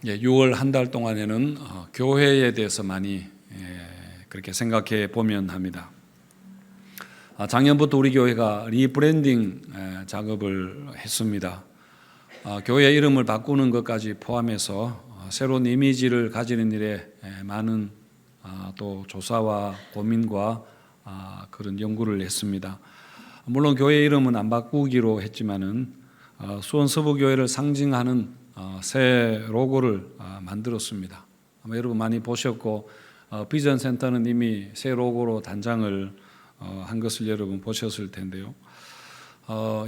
6월 한 달 동안에는 교회에 대해서 많이 그렇게 생각해 보면 합니다. 작년부터 우리 교회가 리브랜딩 작업을 했습니다. 교회 이름을 바꾸는 것까지 포함해서 새로운 이미지를 가지는 일에 많은 또 조사와 고민과 그런 연구를 했습니다. 물론 교회 이름은 안 바꾸기로 했지만은 수원 서부교회를 상징하는 새 로고를 만들었습니다. 아마 여러분 많이 보셨고 비전 센터는 이미 새 로고로 단장을 한 것을 여러분 보셨을 텐데요.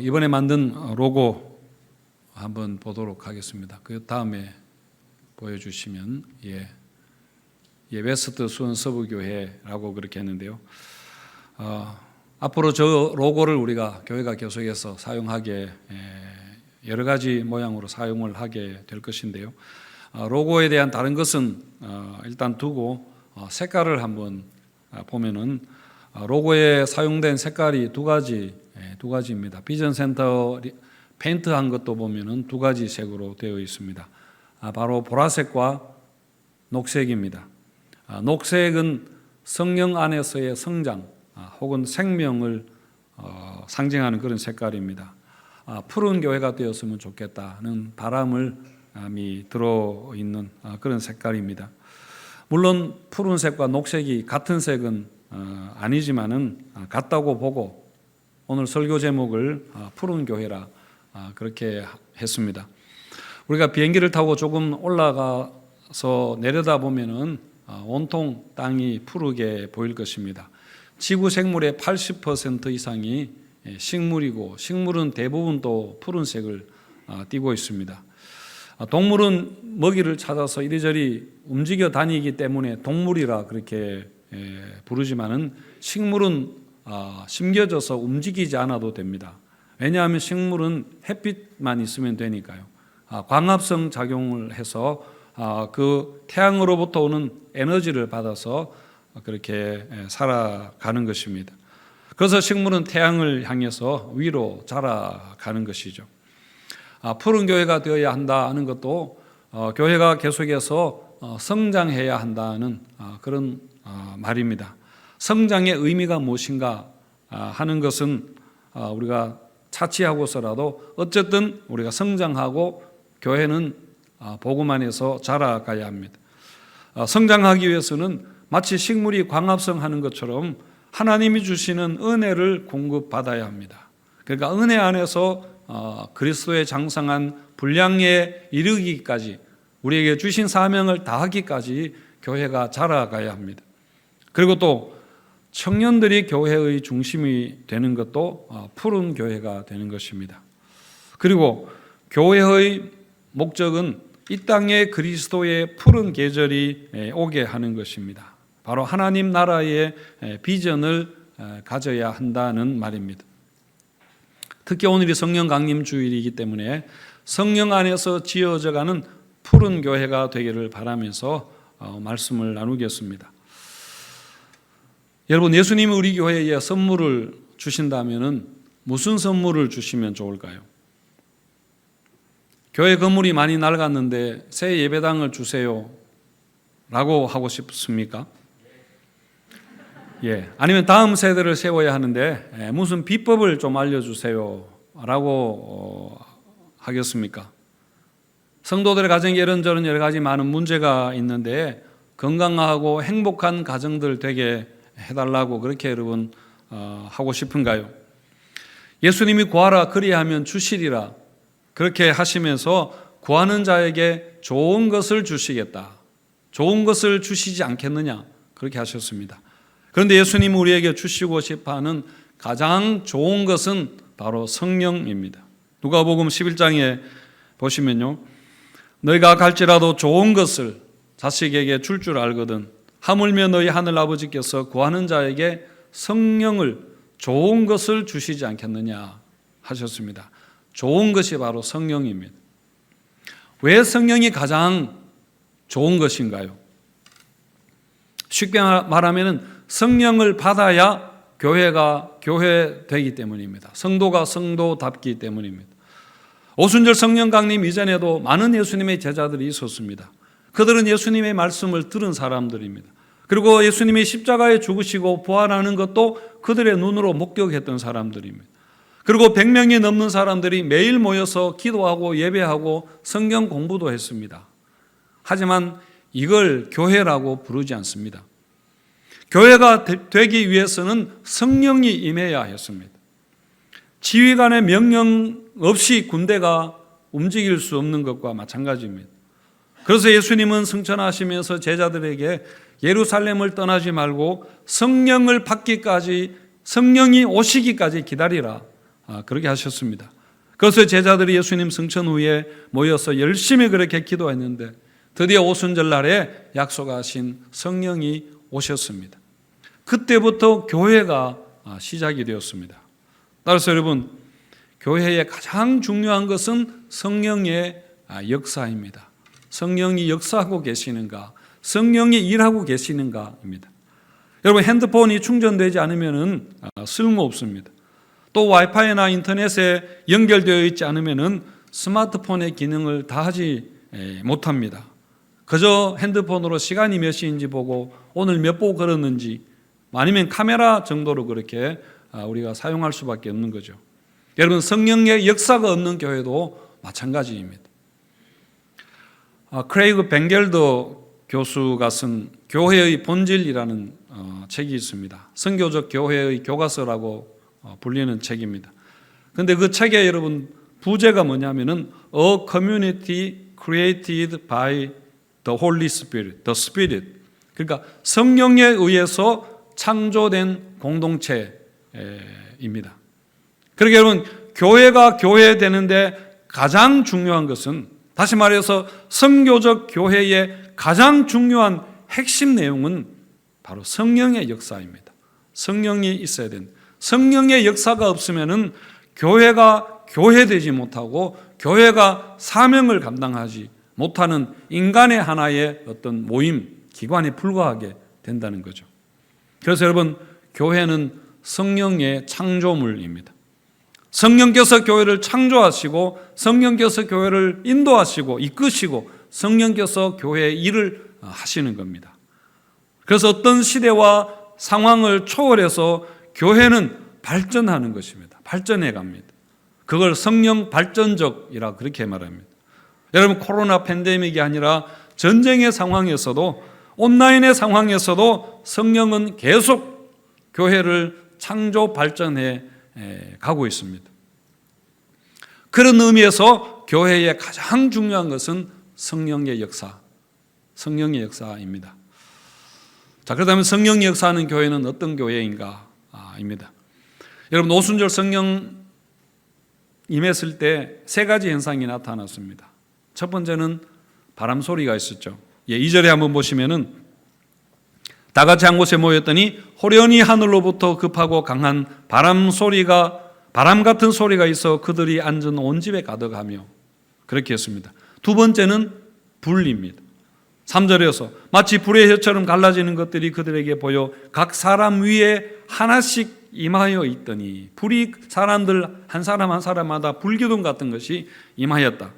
이번에 만든 로고 한번 보도록 하겠습니다. 그 다음에 보여주시면 웨스트 수원 서부교회라고 그렇게 했는데요. 앞으로 저 로고를 우리가 교회가 계속해서 사용하게 여러 가지 모양으로 사용을 하게 될 것인데요. 로고에 대한 다른 것은 일단 두고 색깔을 한번 보면은 로고에 사용된 색깔이 두 가지입니다. 비전 센터 페인트한 것도 보면은 두 가지 색으로 되어 있습니다. 바로 보라색과 녹색입니다. 녹색은 성령 안에서의 성장 혹은 생명을 상징하는 그런 색깔입니다. 푸른 교회가 되었으면 좋겠다는 바람을 들어있는 그런 색깔입니다. 물론 푸른색과 녹색이 같은 색은 아니지만은 같다고 보고 오늘 설교 제목을 푸른 교회라 그렇게 했습니다. 우리가 비행기를 타고 조금 올라가서 내려다보면은 온통 땅이 푸르게 보일 것입니다. 지구 생물의 80% 이상이 식물이고 식물은 대부분 또 푸른색을 띠고 있습니다. 동물은 먹이를 찾아서 이리저리 움직여 다니기 때문에 동물이라 그렇게 부르지만은 식물은 심겨져서 움직이지 않아도 됩니다. 왜냐하면 식물은 햇빛만 있으면 되니까요. 광합성 작용을 해서 그 태양으로부터 오는 에너지를 받아서 그렇게 살아가는 것입니다. 그래서 식물은 태양을 향해서 위로 자라가는 것이죠. 푸른 교회가 되어야 한다는 것도 교회가 계속해서 성장해야 한다는 그런 말입니다. 성장의 의미가 무엇인가 하는 것은 우리가 차치하고서라도 어쨌든 우리가 성장하고 교회는 복음 안에서 자라가야 합니다. 성장하기 위해서는 마치 식물이 광합성하는 것처럼 하나님이 주시는 은혜를 공급받아야 합니다. 그러니까 은혜 안에서 그리스도의 장성한 분량에 이르기까지 우리에게 주신 사명을 다하기까지 교회가 자라가야 합니다. 그리고 또 청년들이 교회의 중심이 되는 것도 푸른 교회가 되는 것입니다. 그리고 교회의 목적은 이 땅에 그리스도의 푸른 계절이 오게 하는 것입니다. 바로 하나님 나라의 비전을 가져야 한다는 말입니다. 특히 오늘이 성령 강림 주일이기 때문에 성령 안에서 지어져가는 푸른 교회가 되기를 바라면서 말씀을 나누겠습니다. 여러분, 예수님이 우리 교회에 선물을 주신다면 무슨 선물을 주시면 좋을까요? 교회 건물이 많이 낡았는데 새 예배당을 주세요 라고 하고 싶습니까? 아니면 다음 세대를 세워야 하는데 무슨 비법을 좀 알려주세요 라고 하겠습니까? 성도들의 가정에 이런저런 여러 가지 많은 문제가 있는데 건강하고 행복한 가정들 되게 해달라고 그렇게 여러분 하고 싶은가요? 예수님이 구하라 그리하면 주시리라 그렇게 하시면서 구하는 자에게 좋은 것을 주시겠다, 좋은 것을 주시지 않겠느냐 그렇게 하셨습니다. 그런데 예수님이 우리에게 주시고 싶어하는 가장 좋은 것은 바로 성령입니다. 누가복음 11장에 보시면요, 너희가 갈지라도 좋은 것을 자식에게 줄 줄 알거든 하물며 너희 하늘 아버지께서 구하는 자에게 성령을 좋은 것을 주시지 않겠느냐 하셨습니다. 좋은 것이 바로 성령입니다. 왜 성령이 가장 좋은 것인가요? 쉽게 말하면 성령을 받아야 교회가 교회되기 때문입니다. 성도가 성도답기 때문입니다. 오순절 성령 강림 이전에도 많은 예수님의 제자들이 있었습니다. 그들은 예수님의 말씀을 들은 사람들입니다. 그리고 예수님이 십자가에 죽으시고 부활하는 것도 그들의 눈으로 목격했던 사람들입니다. 그리고 100명이 넘는 사람들이 매일 모여서 기도하고 예배하고 성경 공부도 했습니다. 하지만 이걸 교회라고 부르지 않습니다. 교회가 되기 위해서는 성령이 임해야 했습니다. 지휘관의 명령 없이 군대가 움직일 수 없는 것과 마찬가지입니다. 그래서 예수님은 승천하시면서 제자들에게 예루살렘을 떠나지 말고 성령을 받기까지, 성령이 오시기까지 기다리라, 그렇게 하셨습니다. 그래서 제자들이 예수님 승천 후에 모여서 열심히 그렇게 기도했는데 드디어 오순절 날에 약속하신 성령이 오셨습니다. 그때부터 교회가 시작이 되었습니다. 따라서 여러분, 교회의 가장 중요한 것은 성령의 역사입니다. 성령이 역사하고 계시는가, 성령이 일하고 계시는가입니다. 여러분, 핸드폰이 충전되지 않으면 쓸모없습니다. 또 와이파이나 인터넷에 연결되어 있지 않으면 스마트폰의 기능을 다 하지 못합니다. 그저 핸드폰으로 시간이 몇 시인지 보고 오늘 몇 보 걸었는지, 아니면 카메라 정도로 그렇게 우리가 사용할 수밖에 없는 거죠. 여러분, 성령의 역사가 없는 교회도 마찬가지입니다. 크레이그 벵겔더 교수가 쓴 교회의 본질이라는 책이 있습니다. 선교적 교회의 교과서라고 불리는 책입니다. 그런데 그 책에 여러분 부제가 뭐냐면은 A Community Created by the Holy Spirit, the Spirit. 그러니까 성령에 의해서 창조된 공동체입니다. 그러니까 여러분, 교회가 교회 되는데 가장 중요한 것은, 다시 말해서 선교적 교회의 가장 중요한 핵심 내용은 바로 성령의 역사입니다. 성령이 있어야 된다. 성령의 역사가 없으면은 교회가 교회되지 못하고 교회가 사명을 감당하지 못하는 인간의 하나의 어떤 모임, 기관에 불과하게 된다는 거죠. 그래서 여러분, 교회는 성령의 창조물입니다. 성령께서 교회를 창조하시고 성령께서 교회를 인도하시고 이끄시고 성령께서 교회의 일을 하시는 겁니다. 그래서 어떤 시대와 상황을 초월해서 교회는 발전하는 것입니다. 발전해 갑니다. 그걸 성령 발전적이라 그렇게 말합니다. 여러분, 코로나 팬데믹이 아니라 전쟁의 상황에서도, 온라인의 상황에서도 성령은 계속 교회를 창조 발전해 가고 있습니다. 그런 의미에서 교회의 가장 중요한 것은 성령의 역사, 성령의 역사입니다. 자, 그렇다면 성령의 역사하는 교회는 어떤 교회인가? 입니다. 여러분, 오순절 성령 임했을 때 세 가지 현상이 나타났습니다. 첫 번째는 바람 소리가 있었죠. 2절에 한번 보시면은 다 같이 한 곳에 모였더니 호련히 하늘로부터 급하고 강한 바람 같은 소리가 있어 그들이 앉은 온 집에 가득하며, 그렇게 했습니다. 두 번째는 불입니다. 3절에서 마치 불의 혀처럼 갈라지는 것들이 그들에게 보여 각 사람 위에 하나씩 임하여 있더니, 불이 사람들 한 사람 한 사람마다 불기둥 같은 것이 임하였다.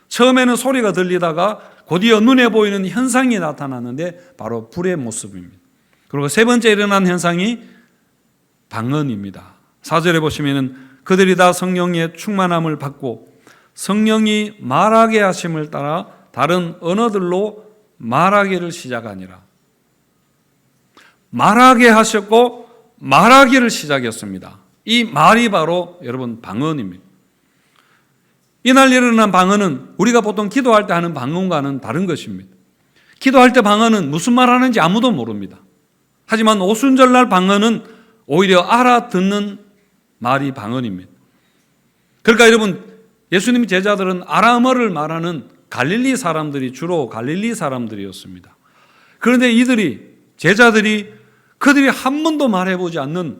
처음에는 소리가 들리다가 곧이어 눈에 보이는 현상이 나타났는데 바로 불의 모습입니다. 그리고 세 번째 일어난 현상이 방언입니다. 4절에 보시면은 그들이 다 성령의 충만함을 받고 성령이 말하게 하심을 따라 다른 언어들로 말하기를 시작하니라. 말하게 하셨고 말하기를 시작했습니다. 이 말이 바로 여러분 방언입니다. 이날 일어난 방언은 우리가 보통 기도할 때 하는 방언과는 다른 것입니다. 기도할 때 방언은 무슨 말 하는지 아무도 모릅니다. 하지만 오순절날 방언은 오히려 알아듣는 말이 방언입니다. 그러니까 여러분, 예수님 제자들은 아람어를 말하는 갈릴리 사람들이 주로 갈릴리 사람들이었습니다. 그런데 제자들이 그들이 한 번도 말해보지 않는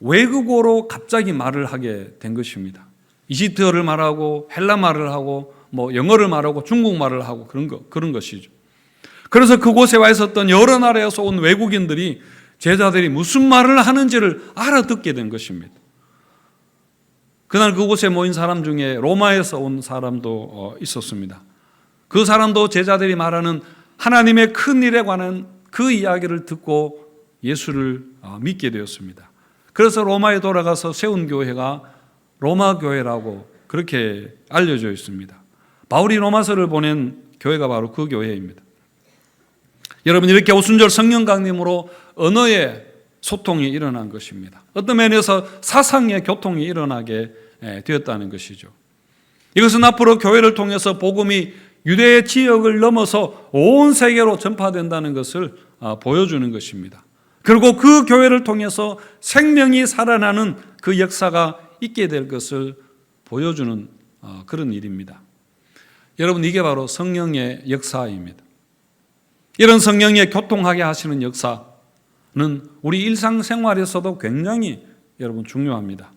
외국어로 갑자기 말을 하게 된 것입니다. 이집트어를 말하고 헬라 말을 하고 영어를 말하고 중국말을 하고 그런 것이죠. 그래서 그곳에 와 있었던 여러 나라에서 온 외국인들이 제자들이 무슨 말을 하는지를 알아듣게 된 것입니다. 그날 그곳에 모인 사람 중에 로마에서 온 사람도 있었습니다. 그 사람도 제자들이 말하는 하나님의 큰 일에 관한 그 이야기를 듣고 예수를 믿게 되었습니다. 그래서 로마에 돌아가서 세운 교회가 로마 교회라고 그렇게 알려져 있습니다. 바울이 로마서를 보낸 교회가 바로 그 교회입니다. 여러분, 이렇게 오순절 성령 강림으로 언어의 소통이 일어난 것입니다. 어떤 면에서 사상의 교통이 일어나게 되었다는 것이죠. 이것은 앞으로 교회를 통해서 복음이 유대의 지역을 넘어서 온 세계로 전파된다는 것을 보여주는 것입니다. 그리고 그 교회를 통해서 생명이 살아나는 그 역사가 있게 될 것을 보여주는 그런 일입니다. 여러분, 이게 바로 성령의 역사입니다. 이런 성령의 교통하게 하시는 역사는 우리 일상생활에서도 굉장히 여러분 중요합니다.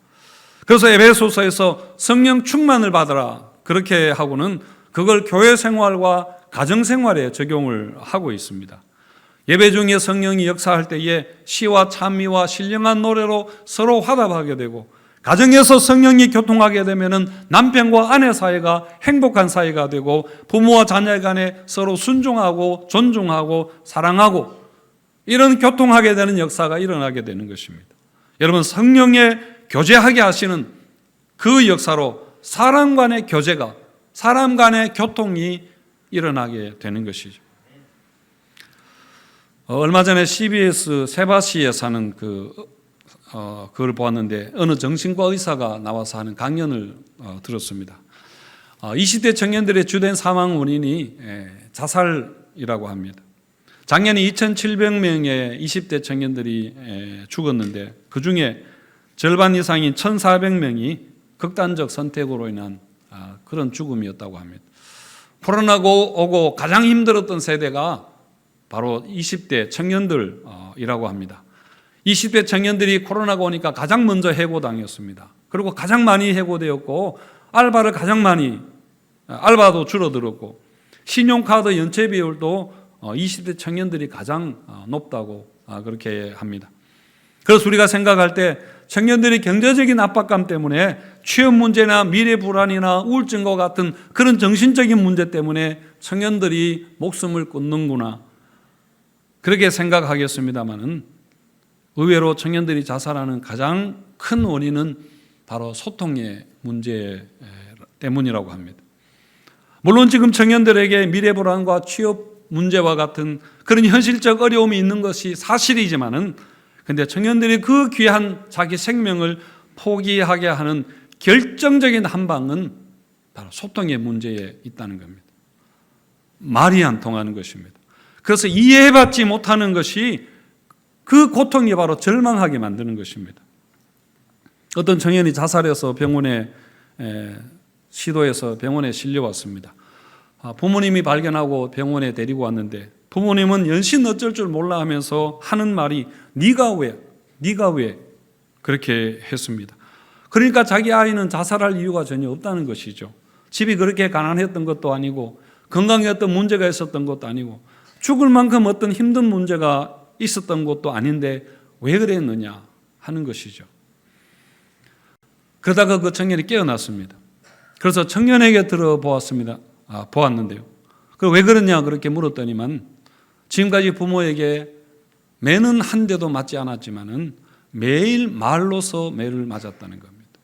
그래서 에베소서에서 성령 충만을 받으라 그렇게 하고는 그걸 교회 생활과 가정 생활에 적용을 하고 있습니다. 예배 중에 성령이 역사할 때에 시와 찬미와 신령한 노래로 서로 화답하게 되고, 가정에서 성령이 교통하게 되면 남편과 아내 사이가 행복한 사이가 되고, 부모와 자녀 간에 서로 순종하고 존중하고 사랑하고, 이런 교통하게 되는 역사가 일어나게 되는 것입니다. 여러분, 성령의 교제하게 하시는 그 역사로 사람 간의 교제가, 사람 간의 교통이 일어나게 되는 것이죠. 얼마 전에 CBS 세바시에 사는 그걸 보았는데, 어느 정신과 의사가 나와서 하는 강연을 들었습니다. 20대 청년들의 주된 사망 원인이 자살이라고 합니다. 작년에 2,700명의 20대 청년들이 죽었는데, 그 중에 절반 이상인 1,400명이 극단적 선택으로 인한 그런 죽음이었다고 합니다. 코로나가 오고 가장 힘들었던 세대가 바로 20대 청년들이라고 합니다. 20대 청년들이 코로나가 오니까 가장 먼저 해고당했습니다. 그리고 가장 많이 해고되었고, 알바를 가장 많이, 알바도 줄어들었고, 신용카드 연체 비율도 20대 청년들이 가장 높다고 그렇게 합니다. 그래서 우리가 생각할 때 청년들이 경제적인 압박감 때문에 취업 문제나 미래 불안이나 우울증과 같은 그런 정신적인 문제 때문에 청년들이 목숨을 끊는구나, 그렇게 생각하겠습니다마는, 의외로 청년들이 자살하는 가장 큰 원인은 바로 소통의 문제 때문이라고 합니다. 물론 지금 청년들에게 미래 불안과 취업 문제와 같은 그런 현실적 어려움이 있는 것이 사실이지만은, 근데 청년들이 그 귀한 자기 생명을 포기하게 하는 결정적인 한 방은 바로 소통의 문제에 있다는 겁니다. 말이 안 통하는 것입니다. 그래서 이해받지 못하는 것이 그 고통이 바로 절망하게 만드는 것입니다. 어떤 청년이 자살해서 병원에 시도해서 병원에 실려왔습니다. 부모님이 발견하고 병원에 데리고 왔는데, 부모님은 연신 어쩔 줄 몰라 하면서 하는 말이 네가 왜 그렇게 했습니다. 그러니까 자기 아이는 자살할 이유가 전혀 없다는 것이죠. 집이 그렇게 가난했던 것도 아니고, 건강에 어떤 문제가 있었던 것도 아니고, 죽을 만큼 어떤 힘든 문제가 있었던 것도 아닌데 왜 그랬느냐 하는 것이죠. 그러다가 그 청년이 깨어났습니다. 그래서 청년에게 보았는데요. 왜 그러냐 그렇게 물었더니만, 지금까지 부모에게 매는 한 대도 맞지 않았지만은 매일 말로서 매를 맞았다는 겁니다.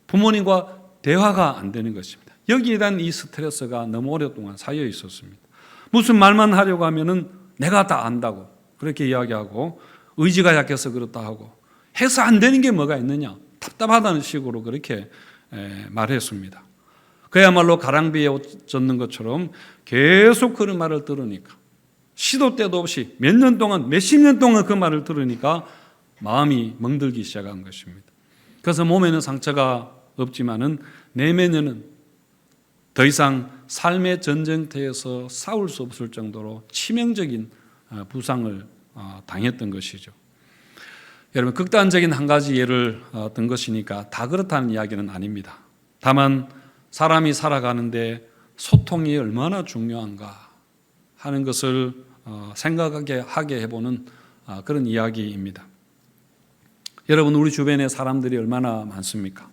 부모님과 대화가 안 되는 것입니다. 여기에 대한 이 스트레스가 너무 오랫동안 쌓여 있었습니다. 무슨 말만 하려고 하면은 내가 다 안다고 그렇게 이야기하고, 의지가 약해서 그렇다 하고, 해서 안 되는 게 뭐가 있느냐, 답답하다는 식으로 그렇게 말했습니다. 그야말로 가랑비에 옷 젖는 것처럼 계속 그런 말을 들으니까, 시도 때도 없이 몇십 년 동안 그 말을 들으니까 마음이 멍들기 시작한 것입니다. 그래서 몸에는 상처가 없지만은 내면에는 더 이상 삶의 전쟁터에서 싸울 수 없을 정도로 치명적인 부상을 당했던 것이죠. 여러분, 극단적인 한 가지 예를 든 것이니까 다 그렇다는 이야기는 아닙니다. 다만 사람이 살아가는데 소통이 얼마나 중요한가 하는 것을 생각하게 해보는 그런 이야기입니다. 여러분, 우리 주변에 사람들이 얼마나 많습니까?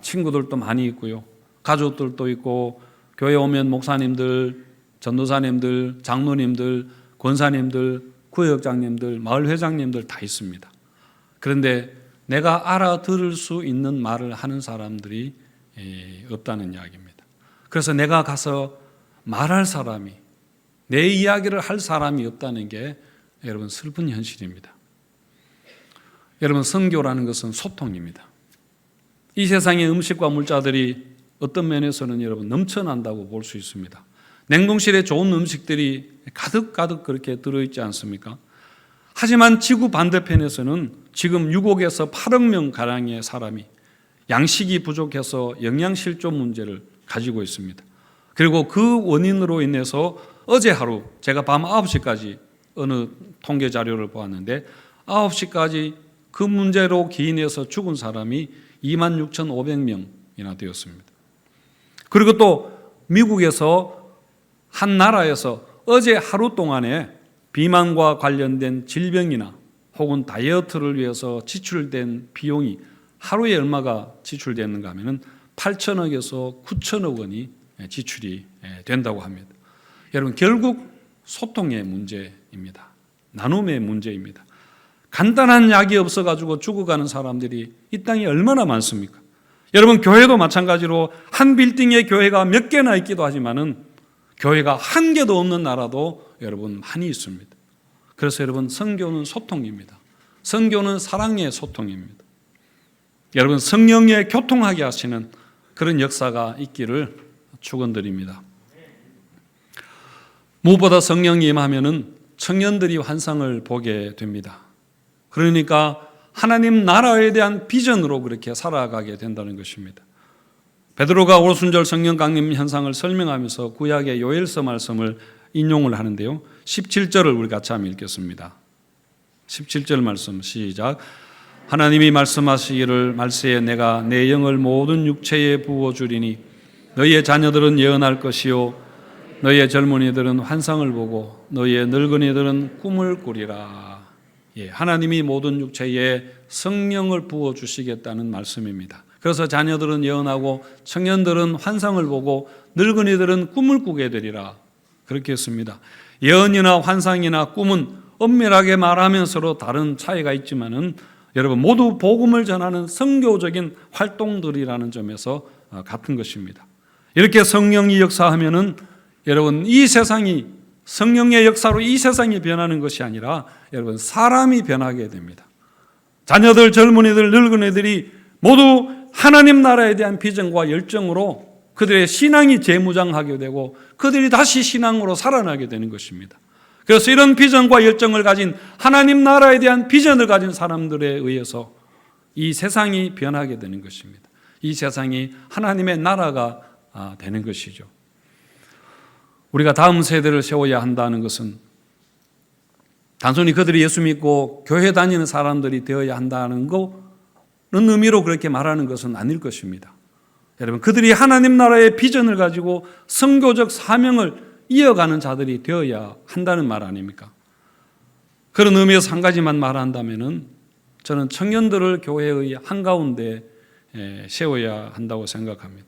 친구들도 많이 있고요. 가족들도 있고, 교회 오면 목사님들, 전도사님들, 장로님들, 권사님들, 구역장님들, 마을회장님들 다 있습니다. 그런데 내가 알아들을 수 있는 말을 하는 사람들이 없다는 이야기입니다. 그래서 내가 가서 말할 사람이, 내 이야기를 할 사람이 없다는 게 여러분 슬픈 현실입니다. 여러분, 선교라는 것은 소통입니다. 이 세상의 음식과 물자들이 어떤 면에서는 여러분 넘쳐난다고 볼 수 있습니다. 냉동실에 좋은 음식들이 가득가득 그렇게 들어있지 않습니까? 하지만 지구 반대편에서는 지금 6억에서 8억 명 가량의 사람이 양식이 부족해서 영양실조 문제를 가지고 있습니다. 그리고 그 원인으로 인해서 어제 하루 제가 밤 9시까지 어느 통계 자료를 보았는데 9시까지 그 문제로 기인해서 죽은 사람이 26,500명이나 되었습니다. 그리고 또 미국에서 한 나라에서 어제 하루 동안에 비만과 관련된 질병이나 혹은 다이어트를 위해서 지출된 비용이 하루에 얼마가 지출되는가 하면 8천억에서 9천억 원이 지출이 된다고 합니다. 여러분, 결국 소통의 문제입니다. 나눔의 문제입니다. 간단한 약이 없어가지고 죽어가는 사람들이 이 땅에 얼마나 많습니까? 여러분, 교회도 마찬가지로 한 빌딩에 교회가 몇 개나 있기도 하지만은 교회가 한 개도 없는 나라도 여러분 많이 있습니다. 그래서 여러분, 선교는 소통입니다. 선교는 사랑의 소통입니다. 여러분, 성령의 교통하게 하시는 그런 역사가 있기를 축원드립니다. 무엇보다 성령이 임하면은 청년들이 환상을 보게 됩니다. 그러니까 하나님 나라에 대한 비전으로 그렇게 살아가게 된다는 것입니다. 베드로가 오순절 성령 강림 현상을 설명하면서 구약의 요엘서 말씀을 인용을 하는데요. 17절을 우리 같이 한번 읽겠습니다. 17절 말씀 시작. 하나님이 말씀하시기를 말세에 내가 내 영을 모든 육체에 부어주리니 너희의 자녀들은 예언할 것이요 너희의 젊은이들은 환상을 보고 너희의 늙은이들은 꿈을 꾸리라. 하나님이 모든 육체에 성령을 부어주시겠다는 말씀입니다. 그래서 자녀들은 예언하고 청년들은 환상을 보고 늙은이들은 꿈을 꾸게 되리라. 그렇게 했습니다. 예언이나 환상이나 꿈은 엄밀하게 말하면 서로 다른 차이가 있지만은 여러분 모두 복음을 전하는 선교적인 활동들이라는 점에서 같은 것입니다. 이렇게 성령이 역사하면은 여러분 이 세상이 성령의 역사로 이 세상이 변하는 것이 아니라 여러분 사람이 변하게 됩니다. 자녀들, 젊은이들, 늙은이들이 모두 하나님 나라에 대한 비전과 열정으로 그들의 신앙이 재무장하게 되고 그들이 다시 신앙으로 살아나게 되는 것입니다. 그래서 이런 비전과 열정을 가진 하나님 나라에 대한 비전을 가진 사람들에 의해서 이 세상이 변하게 되는 것입니다. 이 세상이 하나님의 나라가 되는 것이죠. 우리가 다음 세대를 세워야 한다는 것은 단순히 그들이 예수 믿고 교회 다니는 사람들이 되어야 한다는 그런 의미로 그렇게 말하는 것은 아닐 것입니다. 여러분, 그들이 하나님 나라의 비전을 가지고 선교적 사명을 이어가는 자들이 되어야 한다는 말 아닙니까? 그런 의미에서 한 가지만 말한다면은 저는 청년들을 교회의 한가운데 세워야 한다고 생각합니다.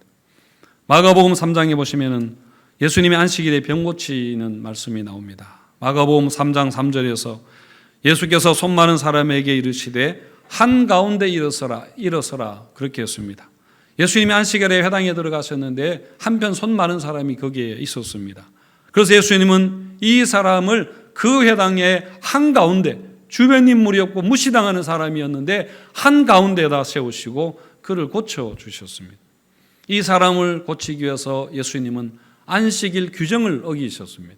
마가복음 3장에 보시면은 예수님이 안식일에 병 고치는 말씀이 나옵니다. 마가복음 3장 3절에서 예수께서 손 마른 사람에게 이르시되 한가운데 일어서라 그렇게 했습니다. 예수님이 안식일에 회당에 들어가셨는데 한편 손 마른 사람이 거기에 있었습니다. 그래서 예수님은 이 사람을 그 회당의 한가운데, 주변 인물이 없고 무시당하는 사람이었는데 한가운데에다 세우시고 그를 고쳐주셨습니다. 이 사람을 고치기 위해서 예수님은 안식일 규정을 어기셨습니다.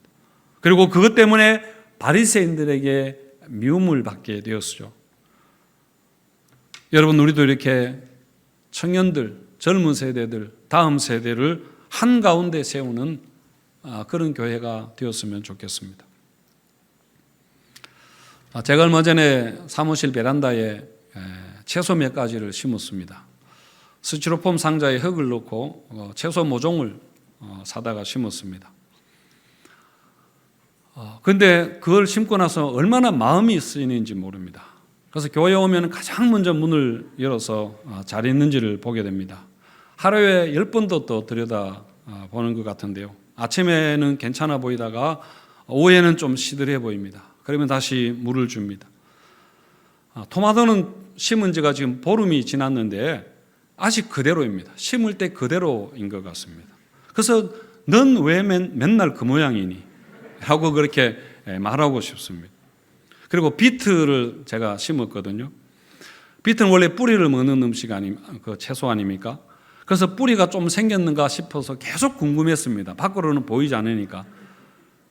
그리고 그것 때문에 바리새인들에게 미움을 받게 되었죠. 여러분, 우리도 이렇게 청년들, 젊은 세대들, 다음 세대를 한가운데 세우는 그런 교회가 되었으면 좋겠습니다. 제가 얼마 전에 사무실 베란다에 채소 몇 가지를 심었습니다. 스티로폼 상자에 흙을 넣고 채소 모종을 사다가 심었습니다. 그런데 그걸 심고 나서 얼마나 마음이 쓰이는지 모릅니다. 그래서 교회에 오면 가장 먼저 문을 열어서 잘 있는지를 보게 됩니다. 하루에 10번도 또 들여다 보는 것 같은데요. 아침에는 괜찮아 보이다가 오후에는 좀 시들해 보입니다. 그러면 다시 물을 줍니다. 토마토는 심은 지가 지금 보름이 지났는데 아직 그대로입니다. 심을 때 그대로인 것 같습니다. 그래서 넌 왜 맨날 그 모양이니? 라고 그렇게 말하고 싶습니다. 그리고 비트를 제가 심었거든요. 비트는 원래 뿌리를 먹는 음식 그 채소 아닙니까? 그래서 뿌리가 좀 생겼는가 싶어서 계속 궁금했습니다. 밖으로는 보이지 않으니까.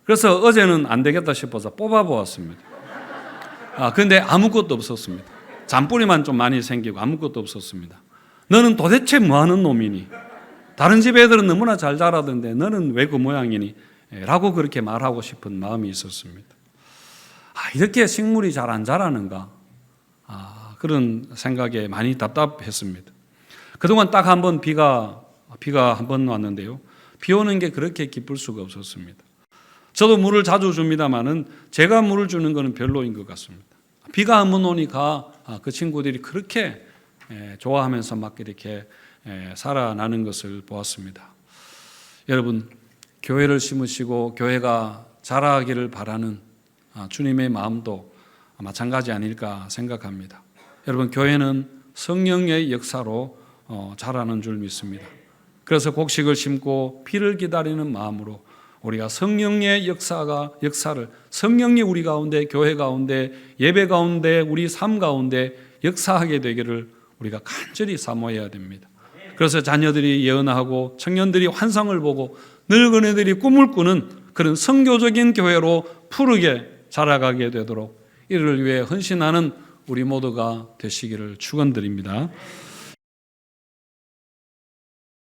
그래서 어제는 안 되겠다 싶어서 뽑아보았습니다. 그런데 아무것도 없었습니다. 잔뿌리만 좀 많이 생기고 아무것도 없었습니다. 너는 도대체 뭐하는 놈이니? 다른 집 애들은 너무나 잘 자라던데 너는 왜 그 모양이니? 라고 그렇게 말하고 싶은 마음이 있었습니다. 이렇게 식물이 잘 안 자라는가? 그런 생각에 많이 답답했습니다. 그동안 딱 한 번 비가 한 번 왔는데요. 비 오는 게 그렇게 기쁠 수가 없었습니다. 저도 물을 자주 줍니다만은 제가 물을 주는 것은 별로인 것 같습니다. 비가 한 번 오니까 그 친구들이 그렇게 좋아하면서 막 이렇게 살아나는 것을 보았습니다. 여러분, 교회를 심으시고 교회가 자라기를 바라는 주님의 마음도 마찬가지 아닐까 생각합니다. 여러분, 교회는 성령의 역사로 자라는 줄 믿습니다. 그래서 곡식을 심고 비를 기다리는 마음으로 우리가 성령의 역사를 성령이 우리 가운데, 교회 가운데, 예배 가운데, 우리 삶 가운데 역사하게 되기를 우리가 간절히 사모해야 됩니다. 그래서 자녀들이 예언하고 청년들이 환상을 보고 늙은이들이 꿈을 꾸는 그런 선교적인 교회로 푸르게 자라가게 되도록 이를 위해 헌신하는 우리 모두가 되시기를 축원드립니다.